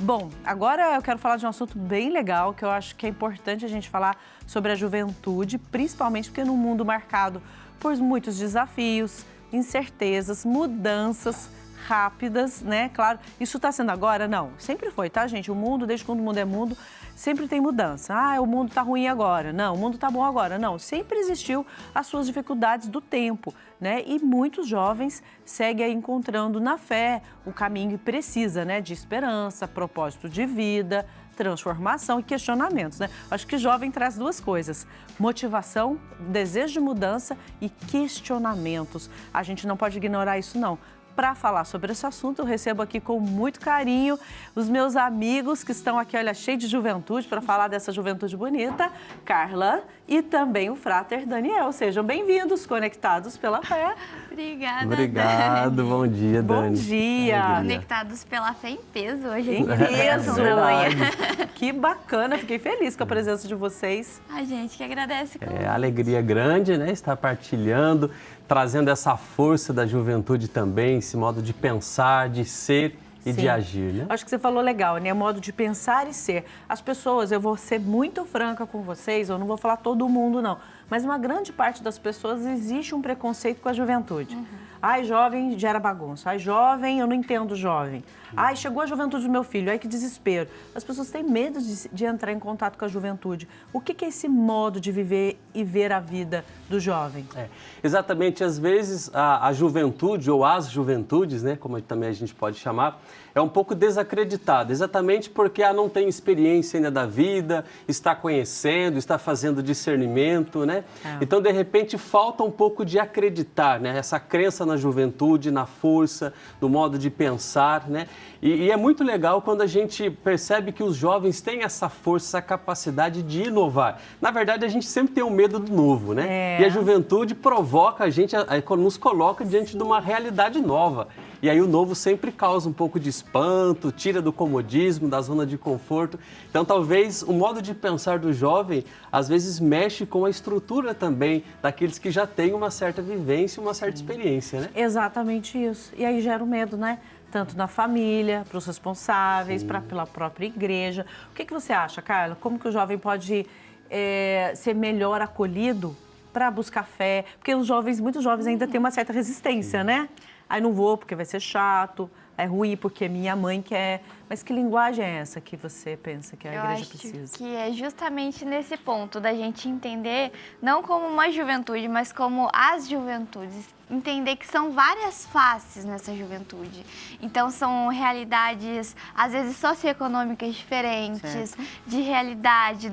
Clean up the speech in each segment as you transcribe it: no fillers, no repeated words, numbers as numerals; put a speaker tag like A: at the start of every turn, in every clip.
A: Bom, agora eu quero falar de um assunto bem legal, que eu acho que é importante a gente falar sobre a juventude, principalmente porque num mundo marcado por muitos desafios, incertezas, mudanças rápidas, né? Claro, isso está sendo agora? Não, sempre foi, tá, gente? O mundo, desde quando o mundo é mundo, sempre tem mudança. Ah, o mundo está ruim agora. Não, o mundo está bom agora. Não, sempre existiu as suas dificuldades do tempo, né? E muitos jovens seguem aí encontrando na fé o caminho que precisa, né? De esperança, propósito de vida, transformação e questionamentos, né? Acho que jovem traz duas coisas: motivação, desejo de mudança e questionamentos. A gente não pode ignorar isso, não. Para falar sobre esse assunto, eu recebo aqui com muito carinho os meus amigos que estão aqui, olha, cheio de juventude, para falar dessa juventude bonita, Carla e também o Frater Daniel. Sejam bem-vindos, conectados pela fé.
B: Obrigada,
C: Obrigado,
B: Dani.
C: Bom dia, Dani.
A: Bom dia.
B: Conectados pela fé em peso hoje.
A: Em
B: aqui.
A: peso.
B: Da manhã.
A: Que bacana, fiquei feliz com a presença de vocês.
B: A gente que agradece.
C: Alegria grande, né? Estar partilhando, trazendo essa força da juventude também, esse modo de pensar, de ser e
A: Sim.
C: de agir, né?
A: Acho que você falou legal, né? Modo de pensar e ser. As pessoas, eu vou ser muito franca com vocês, eu não vou falar todo mundo, não. Mas uma grande parte das pessoas existe um preconceito com a juventude. Ai, jovem gera bagunça. Ai, jovem, eu não entendo jovem. Ai, chegou a juventude do meu filho. Ai, que desespero. As pessoas têm medo de entrar em contato com a juventude. O que é esse modo de viver e ver a vida do jovem?
C: Exatamente, às vezes a juventude ou as juventudes, né, como também a gente pode chamar, é um pouco desacreditada, exatamente porque não tem experiência ainda da vida, está conhecendo, está fazendo discernimento, né? Então, de repente, falta um pouco de acreditar, né? Essa crença na juventude, na força, no modo de pensar, né? E é muito legal quando a gente percebe que os jovens têm essa força, essa capacidade de inovar. Na verdade, a gente sempre tem o medo do novo, né? E a juventude provoca a gente, nos coloca diante de uma realidade nova. E aí o novo sempre causa um pouco de espanto, tira do comodismo, da zona de conforto. Então, talvez o modo de pensar do jovem, às vezes, mexe com a estrutura também daqueles que já têm uma certa vivência, uma certa experiência, né?
A: Exatamente isso. E aí gera o medo, né? Tanto na família, para os responsáveis, pela própria igreja. O que você acha, Carla? Como que o jovem pode ser melhor acolhido para buscar fé? Porque muitos jovens ainda têm uma certa resistência, né? Aí não vou porque vai ser chato, é ruim porque minha mãe quer. Mas que linguagem é essa que você pensa que a igreja precisa?
B: Eu acho que é justamente nesse ponto da gente entender, não como uma juventude, mas como as juventudes. Entender que são várias faces nessa juventude. Então, são realidades, às vezes, socioeconômicas diferentes, de realidade,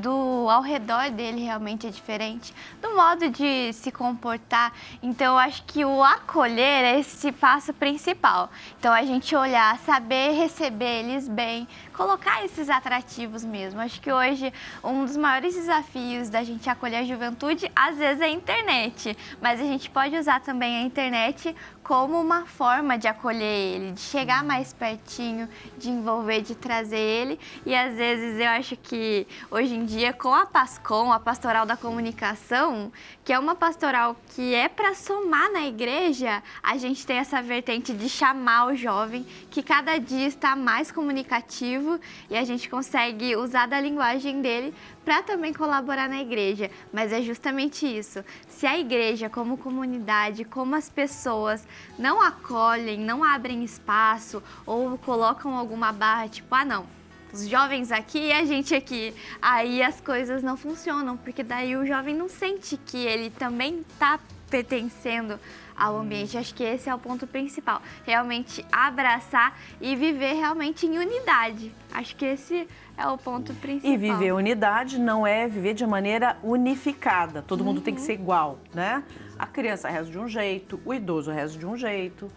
B: ao redor dele realmente é diferente, do modo de se comportar. Então, eu acho que o acolher é esse passo principal. Então, a gente olhar, saber receber eles bem, colocar esses atrativos mesmo. Acho que hoje, um dos maiores desafios da gente acolher a juventude, às vezes, é a internet. Mas a gente pode usar também a internet como uma forma de acolher ele, de chegar mais pertinho, de envolver, de trazer ele. E às vezes eu acho que hoje em dia com a PASCOM, a Pastoral da Comunicação, que é uma pastoral que é para somar na igreja, a gente tem essa vertente de chamar o jovem, que cada dia está mais comunicativo e a gente consegue usar da linguagem dele para também colaborar na igreja. Mas é justamente isso. Se a igreja, como comunidade, como as pessoas não acolhem, não abrem espaço ou colocam alguma barra, tipo, não, os jovens aqui e a gente aqui, aí as coisas não funcionam, porque daí o jovem não sente que ele também está pertencendo ao ambiente. Acho que esse é o ponto principal. Realmente abraçar e viver realmente em unidade. Acho que esse é o ponto principal.
A: E viver unidade não é viver de maneira unificada. Todo mundo tem que ser igual, né? A criança reza de um jeito, o idoso reza de um jeito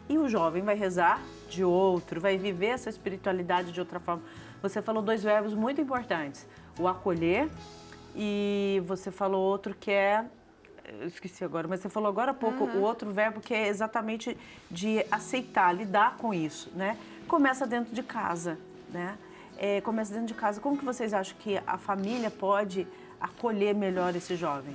A: e o jovem vai rezar de outro, vai viver essa espiritualidade de outra forma. Você falou dois verbos muito importantes, o acolher e você falou outro que é... Eu esqueci agora, mas você falou agora há pouco o outro verbo que é exatamente de aceitar, lidar com isso, né? Começa dentro de casa, né? Começa dentro de casa. Como que vocês acham que a família pode acolher melhor esse jovem?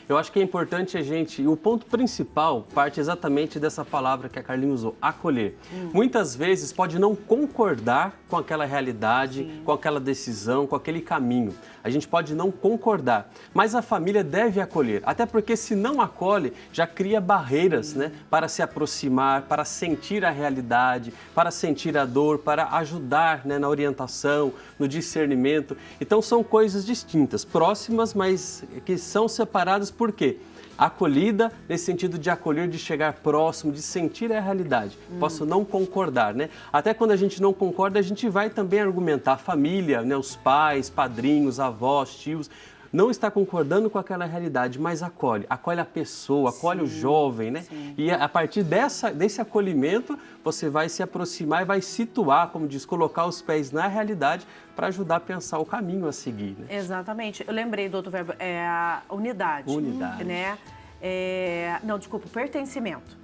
C: Eu acho que é importante a gente, e o ponto principal parte exatamente dessa palavra que a Carlinha usou, acolher. Muitas vezes pode não concordar com aquela realidade, com aquela decisão, com aquele caminho. A gente pode não concordar, mas a família deve acolher, até porque se não acolhe, já cria barreiras, né, para se aproximar, para sentir a realidade, para sentir a dor, para ajudar, né, na orientação, no discernimento. Então são coisas distintas, próximas, mas que são separadas por quê? Acolhida, nesse sentido de acolher, de chegar próximo, de sentir a realidade. Posso não concordar, né? Até quando a gente não concorda, a gente vai também argumentar. A família, né? Os pais, padrinhos, avós, tios, não está concordando com aquela realidade, mas acolhe a pessoa, acolhe o jovem, né? E a partir desse acolhimento, você vai se aproximar e vai situar, como diz, colocar os pés na realidade para ajudar a pensar o caminho a seguir, né?
A: Exatamente. Eu lembrei do outro verbo, é a unidade.
C: Unidade.
A: Né? Não, desculpa, o pertencimento.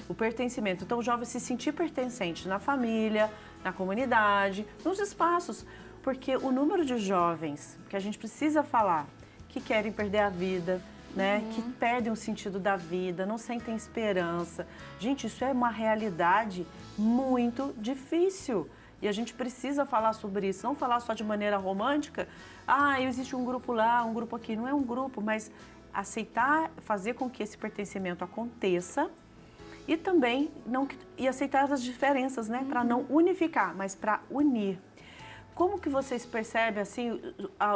A: O pertencimento. Então, o jovem se sentir pertencente na família, na comunidade, nos espaços. Porque o número de jovens que a gente precisa falar, que querem perder a vida, né? Que perdem o sentido da vida, não sentem esperança. Gente, isso é uma realidade muito difícil. E a gente precisa falar sobre isso, não falar só de maneira romântica. Ah, existe um grupo lá, um grupo aqui. Não é um grupo, mas aceitar, fazer com que esse pertencimento aconteça e também e aceitar as diferenças, né? Para não unificar, mas para unir. Como que vocês percebem, assim,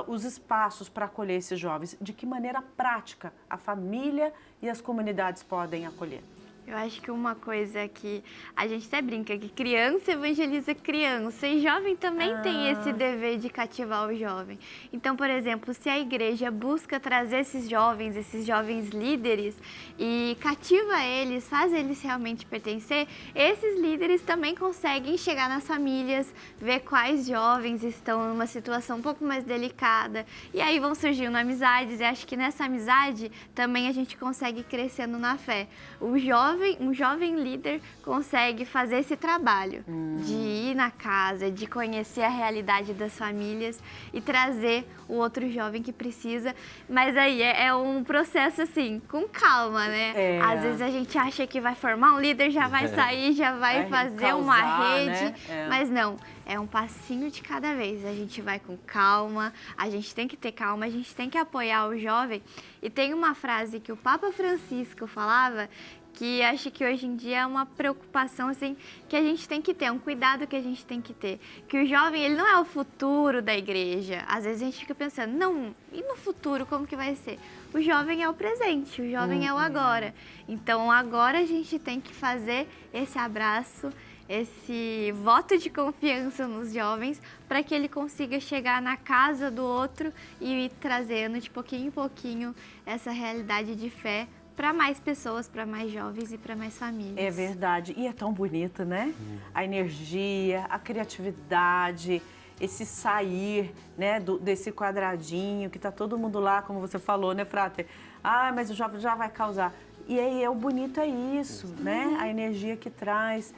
A: os espaços para acolher esses jovens? De que maneira prática a família e as comunidades podem acolher?
B: Eu acho que uma coisa que a gente até brinca, que criança evangeliza criança e jovem também tem esse dever de cativar o jovem. Então, por exemplo, se a igreja busca trazer esses jovens líderes e cativa eles, faz eles realmente pertencer, esses líderes também conseguem chegar nas famílias, ver quais jovens estão numa situação um pouco mais delicada e aí vão surgindo amizades e acho que nessa amizade também a gente consegue ir crescendo na fé. Um jovem líder consegue fazer esse trabalho de ir na casa, de conhecer a realidade das famílias e trazer o outro jovem que precisa. Mas aí é um processo assim, com calma, né? Às vezes a gente acha que vai formar um líder, já vai sair, já vai fazer uma rede, né? Mas não. É um passinho de cada vez, a gente vai com calma, a gente tem que ter calma, a gente tem que apoiar o jovem. E tem uma frase que o Papa Francisco falava, que acho que hoje em dia é uma preocupação assim, que a gente tem que ter, um cuidado que a gente tem que ter. Que o jovem, ele não é o futuro da igreja. Às vezes a gente fica pensando, não, e no futuro como que vai ser? O jovem é o presente, o jovem é o agora. Então agora a gente tem que fazer esse abraço, esse voto de confiança nos jovens para que ele consiga chegar na casa do outro e ir trazendo de pouquinho em pouquinho essa realidade de fé para mais pessoas, para mais jovens e para mais famílias.
A: É verdade. E é tão bonito, né? A energia, a criatividade, esse sair, né, desse quadradinho que tá todo mundo lá, como você falou, né, Frater? Ah, mas o jovem já vai causar. E aí o bonito é isso, né? A energia que traz.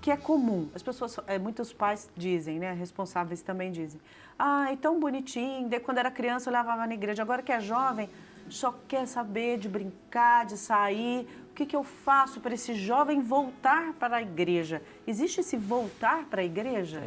A: Que é comum. As pessoas, muitos pais dizem, né? Responsáveis também dizem. Ah, é tão bonitinho. Quando era criança eu levava na igreja. Agora que é jovem, só quer saber de brincar, de sair. O que eu faço para esse jovem voltar para a igreja? Existe esse voltar para a igreja?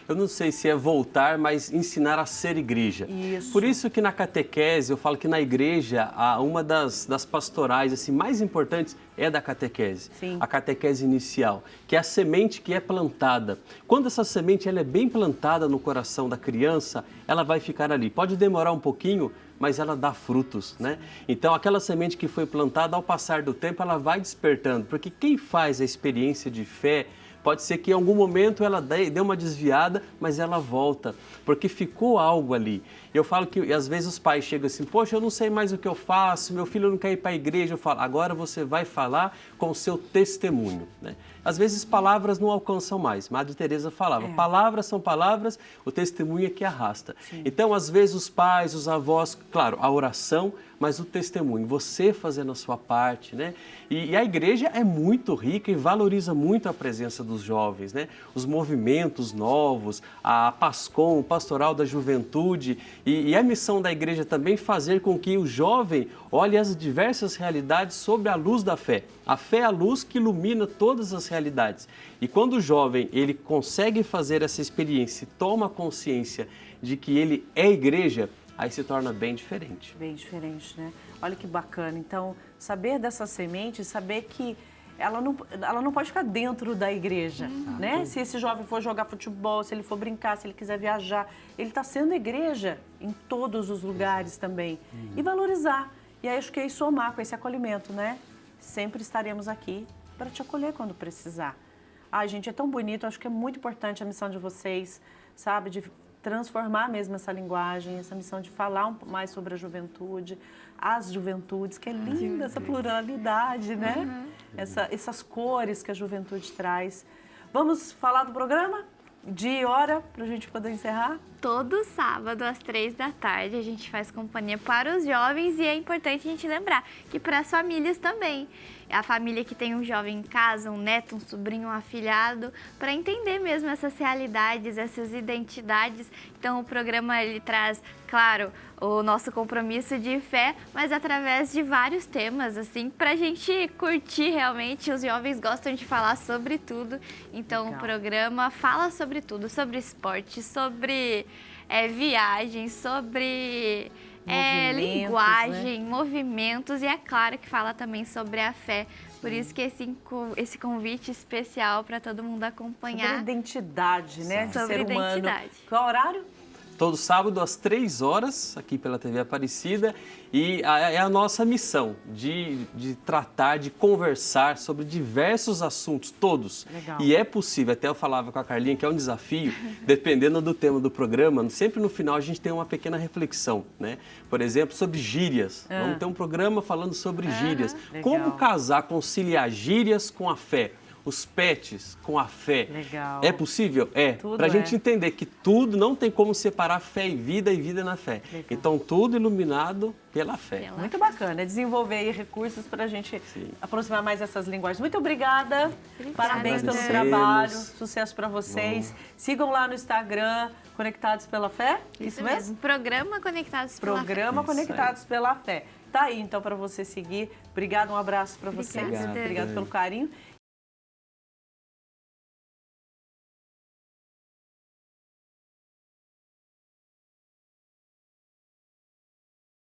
C: Eu não sei se é voltar, mas ensinar a ser igreja.
A: Isso.
C: Por isso que na catequese, eu falo que na igreja, uma das pastorais assim, mais importantes é da catequese.
A: Sim.
C: A catequese inicial, que é a semente que é plantada. Quando essa semente ela é bem plantada no coração da criança, ela vai ficar ali. Pode demorar um pouquinho, mas ela dá frutos, né? Então, aquela semente que foi plantada, ao passar do tempo, ela vai despertando. Porque quem faz a experiência de fé, pode ser que em algum momento ela dê uma desviada, mas ela volta, porque ficou algo ali. Eu falo que às vezes os pais chegam assim, poxa, eu não sei mais o que eu faço, meu filho não quer ir para a igreja. Eu falo, agora você vai falar com o seu testemunho, né? às vezes palavras não alcançam mais. Madre Teresa falava, palavras são palavras, o testemunho é que arrasta. Sim. Então, às vezes, os pais, os avós, claro, a oração, mas o testemunho, você fazendo a sua parte, né? E a igreja é muito rica e valoriza muito a presença dos jovens, né? Os movimentos novos, a PASCOM, o Pastoral da Juventude, e a missão da igreja também fazer com que o jovem olhe as diversas realidades sob a luz da fé. A fé é a luz que ilumina todas as realidades. E quando o jovem ele consegue fazer essa experiência, toma consciência de que ele é igreja, aí se torna bem diferente.
A: Bem diferente, né? Olha que bacana. Então, saber dessa semente, saber que ela não pode ficar dentro da igreja, né? Se esse jovem for jogar futebol, se ele for brincar, se ele quiser viajar, ele está sendo igreja em todos os lugares também. E valorizar. E aí, acho que é somar com esse acolhimento, né? Sempre estaremos aqui para te acolher quando precisar. Ai, gente, é tão bonito. Acho que é muito importante a missão de vocês, sabe? De transformar mesmo essa linguagem, essa missão de falar mais sobre a juventude, as juventudes, que é linda essa pluralidade, né? Essas cores que a juventude traz. Vamos falar do programa? Dia e hora para a gente poder encerrar?
B: Todo sábado, às 3 da tarde, a gente faz companhia para os jovens e é importante a gente lembrar que para as famílias também. A família que tem um jovem em casa, um neto, um sobrinho, um afilhado, para entender mesmo essas realidades, essas identidades. Então, o programa ele traz, claro, o nosso compromisso de fé, mas através de vários temas, assim, para a gente curtir realmente. Os jovens gostam de falar sobre tudo. Então, legal. O programa fala sobre tudo, sobre esporte, sobre viagens, sobre linguagem, né? Movimentos, e é claro que fala também sobre a fé. Por isso que esse convite especial para todo mundo acompanhar.
A: Sobre identidade, né? De
B: sobre
A: ser humano.
B: Identidade.
A: Qual horário?
C: Todo sábado às 3 horas, aqui pela TV Aparecida, e é a nossa missão de tratar, de conversar sobre diversos assuntos, todos.
A: Legal.
C: E é possível, até eu falava com a Carlinha, que é um desafio, dependendo do tema do programa, sempre no final a gente tem uma pequena reflexão, né? Por exemplo, sobre gírias. Vamos ter um programa falando sobre gírias.
A: Legal.
C: Como casar, conciliar gírias com a fé? Os pets com a fé.
A: Legal.
C: É possível? É. Para a gente entender que tudo, não tem como separar fé e vida na fé.
A: Legal.
C: Então, tudo iluminado pela fé.
A: Muito bacana. Desenvolver aí recursos para a gente aproximar mais essas linguagens. Muito obrigada. Parabéns pelo trabalho. Sucesso para vocês. Bom. Sigam lá no Instagram, Conectados pela Fé. Isso mesmo?
B: Programa Conectados pela Fé.
A: Programa Conectados pela Fé. Tá aí, então, para você seguir. Obrigada, um abraço para você.
B: Obrigada
A: Obrigado pelo carinho.